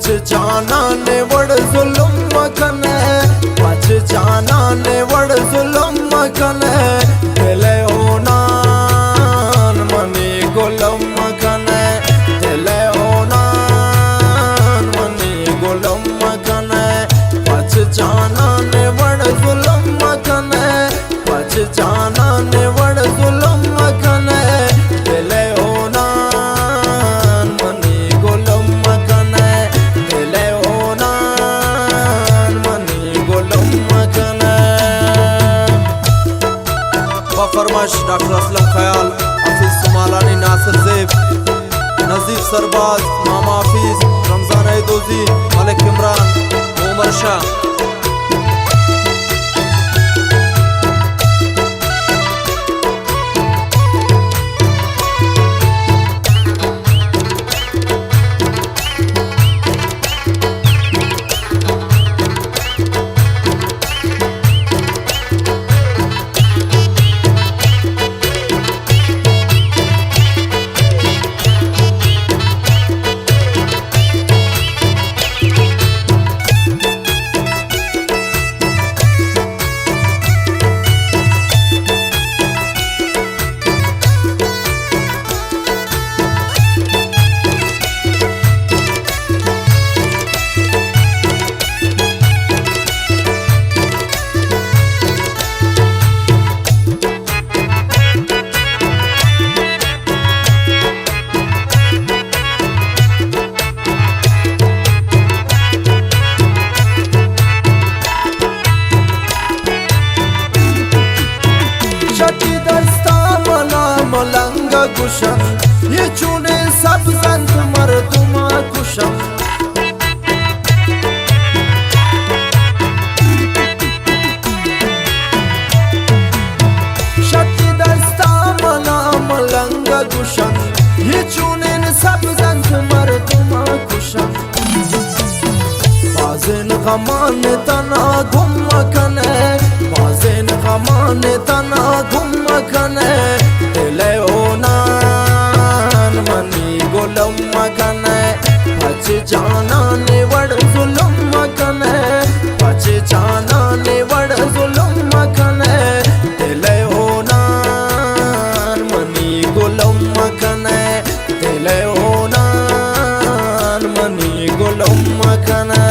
जाना ने वड़ जुल्म मकने बच जाना ने वड़ जुल्म मकने दिले होना मनी गुलम मकने दिले होना मनी गुलम मकने बच जाना ने वड़ जुल्म मकने बच जाना ने वड़ जुल्म मकने दिले होना फरमाश डॉक्टर असलम ख्याल, हाफिज सुमालानी, नासिर ज़ेब, नज़ीफ सरबाज, मामा हाफिज, रमज़ान ऐदोज़ी, मलिक इमरान, उमर शाह। कुशन ये चुने सब संत मर्दुमा कुशन शक्ति दस्ता मना मलंग कुशन ये चुने सब संत मर्दुमा कुशन बाज़ेन गमान तना घुम कने बाज़ेन गमान तना घुम कने दिले होना मनी गुलम मकने बच जाना ने वड़ जुल्म मकने बच जाना ने वड़ जुल्म मकने दिले होना मनी गुलम मकने दिले होना मनी गुलम मकने।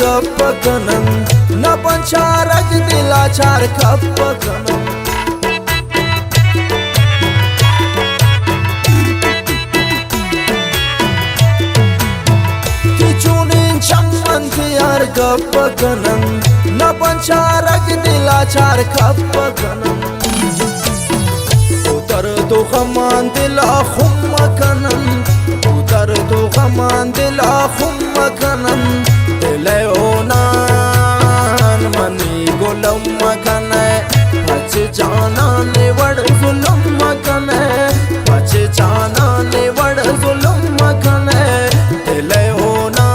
कपकनन न पंचारक दिलाचार कपकनन किचुने चमन यार कपकनन न पंचारक दिलाचार कपकनन उतर तो खमान दिला खुम कनन उतर तो खमान दिला खुम कनन दिले होना मनी गुलम मकने बच जाना ने वड़ जुल्म मकने बच जाना ने वड़ जुल्म मकने दिले होना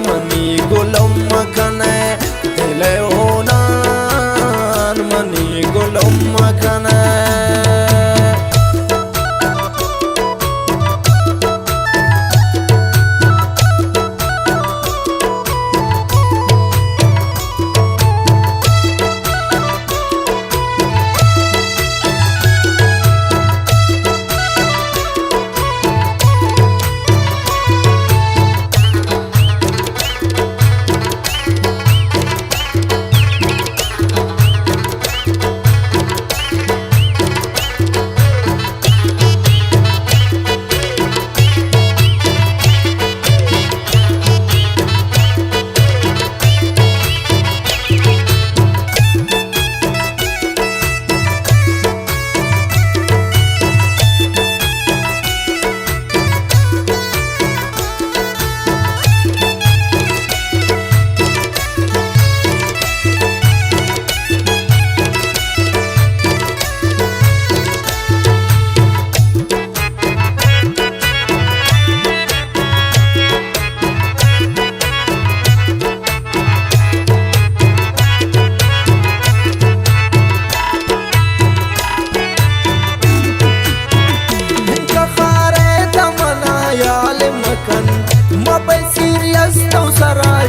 मनी गुलम मकने दिले होना मनी गुलम मकने।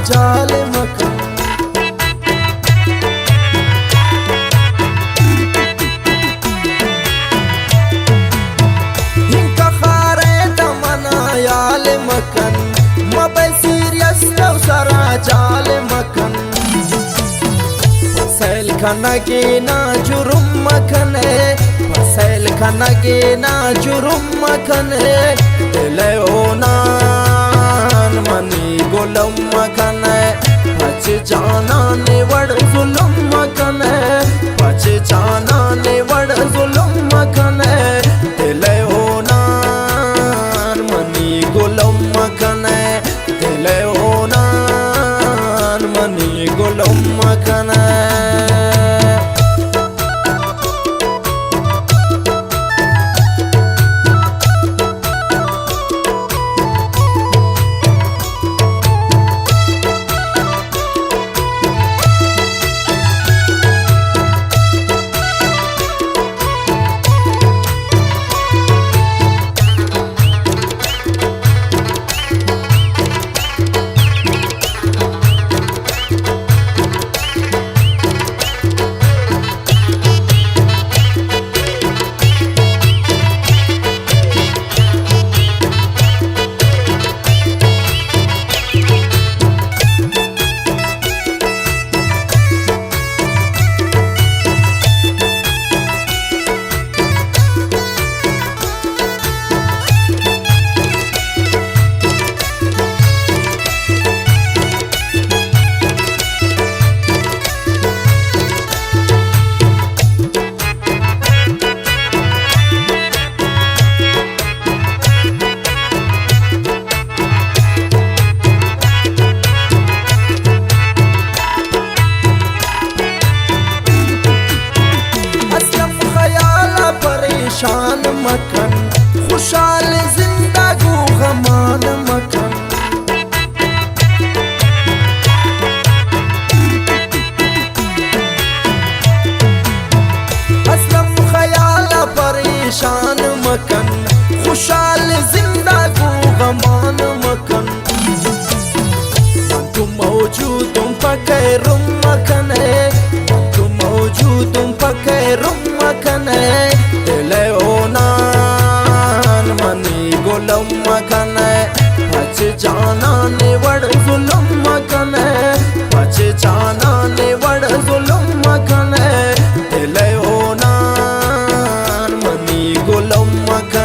जाल मकन हिंका खारे दमना याल मकन मबे सीरियस लो सरा जाल मकन फसैल खनगे ना जुर्म मकने फसैल खनगे ना जुर्म मकने दिले ओनान मनी गुलम मकने पच जाना ने वड़ जुलम मकने पच जाना ने वड़ जुलम मकने दिले ओनान मनी गुलम मकने दिले ओनान मनी गुलम मकने शान मकन खुशाल जिंदगू गमान मकन असलम ख्याल परेशान मकन खुशाल जिंदगू गमान मकन तुम मौजूद तुम पकैरुम मकने तुम मौजूद तुम पकैरुम मकने दिले ओनान मनी गुलम मकने पच जाना ने वड़ जुलम मकने पच जाना ने वड़ जुलम मकने दिले ओनान मनी गुलम मकने